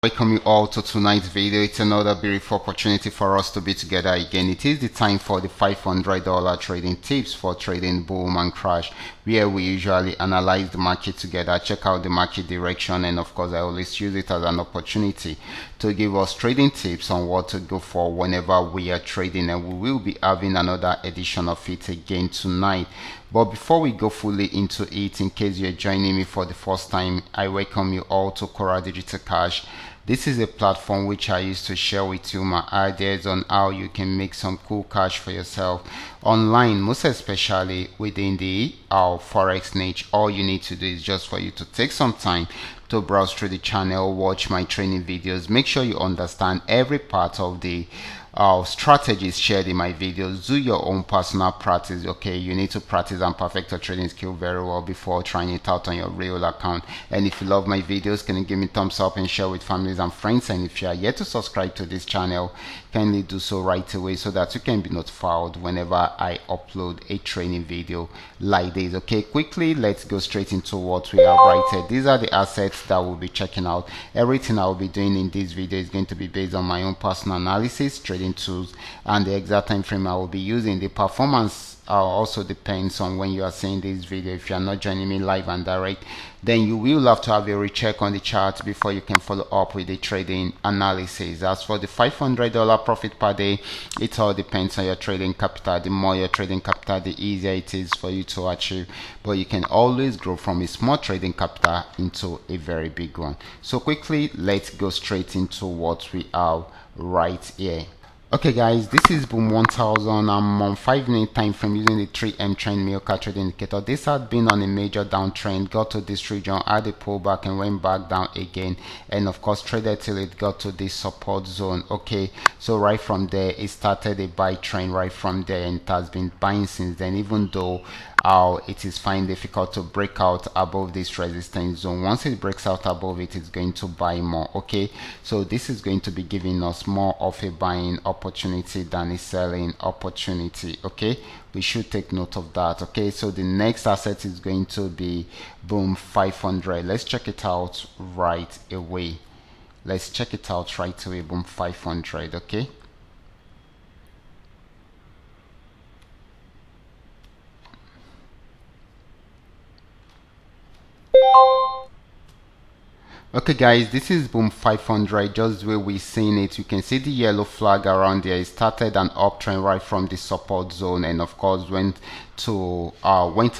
Welcome you all to tonight's video. It's another beautiful opportunity for us to be together again. It is the time for the $500 trading tips for trading boom and crash, where we usually analyze the market together, check out the market direction, and of course I always use it as an opportunity to give us trading tips on what to go for whenever we are trading, and we will be having another edition of it again tonight. But before we go fully into it, in case you're joining me for the first time, I welcome you all to Qora Digital Cash. This is a platform which I use to share with you my ideas on how you can make some cool cash for yourself online, most especially within the forex niche. All you need to do is just for you to take some time to browse through the channel, watch my training videos, make sure you understand every part of the strategies shared in my videos. Do your own personal practice. Okay, you need to practice and perfect your trading skill very well before trying it out on your real account. And if you love my videos, can you give me thumbs up and share with families and friends? And if you are yet to subscribe to this channel, kindly do so right away so that you can be notified whenever I upload a training video like this. Okay, quickly let's go straight into what we have right here. These are the assets that we'll be checking out. Everything I will be doing in this video is going to be based on my own personal analysis, trading tools, and the exact time frame I will be using. The performance also depends on when you are seeing this video. If you are not joining me live and direct, then you will have to have a recheck on the chart before you can follow up with the trading analysis. As for the $500 profit per day, it all depends on your trading capital. The more your trading capital, the easier it is for you to achieve, but you can always grow from a small trading capital into a very big one. So quickly, let's go straight into what we have right here. Okay guys, this is boom 1000. I'm on 5-minute time frame using the 3M trend Milka trade indicator. This had been on a major downtrend, got to this region, had a pullback and went back down again, and of course traded till it got to this support zone. Okay, so right from there it started a buy trend right from there, and it has been buying since then, even though it is fine difficult to break out above this resistance zone. Once it breaks out above it, it's going to buy more. Okay, so this is going to be giving us more of a buying opportunity than a selling opportunity. Okay, we should take note of that. Okay, so the next asset is going to be boom 500. Let's check it out right away. Let's check it out right away. Boom 500. Okay, okay guys, this is boom 500. Just where we're seeing it, you can see the yellow flag around there. It started an uptrend right from the support zone, and of course went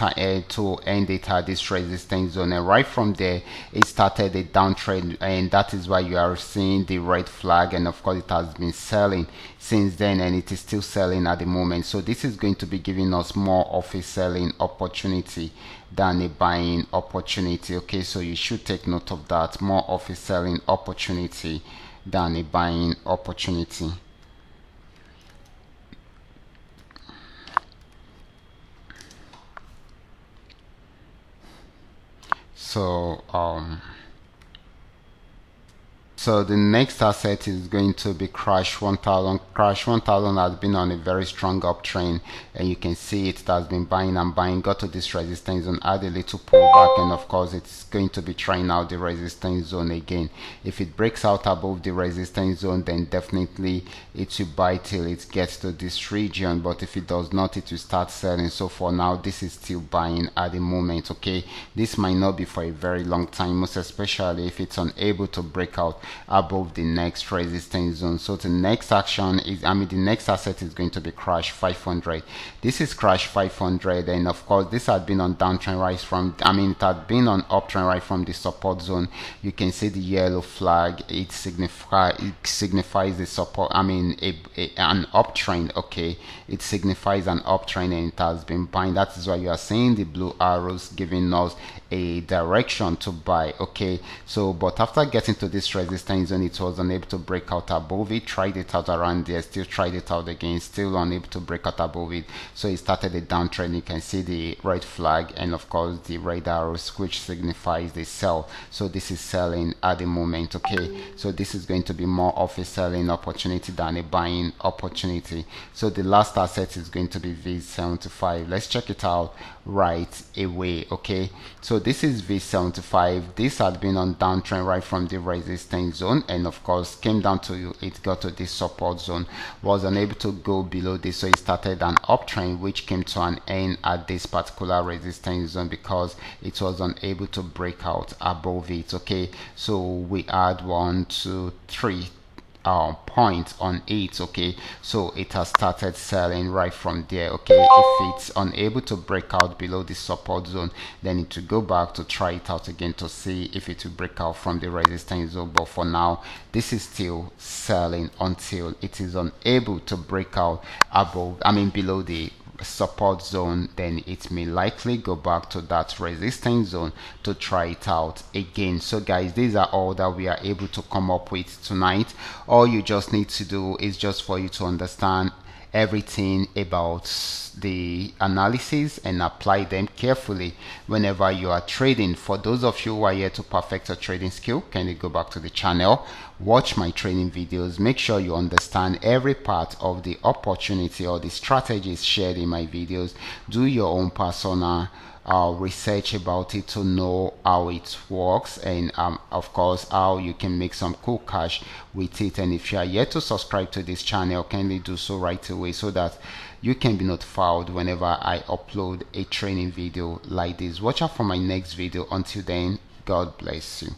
ahead to end it at this resistance zone, and right from there it started a downtrend, and that is why you are seeing the red flag. And of course it has been selling since then, and it is still selling at the moment. So this is going to be giving us more of a selling opportunity than a buying opportunity. Okay, so you should take note of that. More of a selling opportunity than a buying opportunity. So the next asset is going to be Crash 1000. Crash 1000 has been on a very strong uptrend, and you can see it has been buying and buying, got to this resistance zone, had a little pullback, and of course it's going to be trying out the resistance zone again. If it breaks out above the resistance zone, then definitely it will buy till it gets to this region, but if it does not, it will start selling. So for now, this is still buying at the moment. Okay, this might not be for a very long time, most especially if it's unable to break out above the next resistance zone. So the next action is, the next asset is going to be Crash 500. This is Crash 500, and of course this had been on downtrend right from, it had been on uptrend right from the support zone. You can see the yellow flag. It signifies the support, an uptrend. Okay, it signifies an uptrend, and it has been buying. That is why you are seeing the blue arrows giving us a direction to buy. Okay, so but after getting to this resistance zone, it was unable to break out above it. Tried it out around there, still tried it out again, still unable to break out above it. So it started a downtrend. You can see the red flag, and of course the red arrows, which signifies the sell. So this is selling at the moment. Okay, so this is going to be more of a selling opportunity than a buying opportunity. So the last asset is going to be V75. Let's check it out right away. Okay, so this is V75. This had been on downtrend right from the resistance resistance zone, and of course came down to, it got to this support zone, was unable to go below this, so it started an uptrend which came to an end at this particular resistance zone because it was unable to break out above it. Okay, so we had 1 2 3 point on it. Okay, so it has started selling right from there. Okay, if it's unable to break out below the support zone, then it will go back to try it out again to see if it will break out from the resistance zone. But for now, this is still selling until it is unable to break out above, below the support zone. Then it may likely go back to that resistance zone to try it out again. So guys, these are all that we are able to come up with tonight. All you just need to do is just for you to understand everything about the analysis and apply them carefully whenever you are trading. For those of you who are here to perfect your trading skill, can you go back to the channel, watch my training videos, make sure you understand every part of the opportunity or the strategies shared in my videos, do your own personal research about it to know how it works, and of course how you can make some cool cash with it. And if you are yet to subscribe to this channel, kindly do so right away so that you can be notified whenever I upload a training video like this. Watch out for my next video. Until then, God bless you.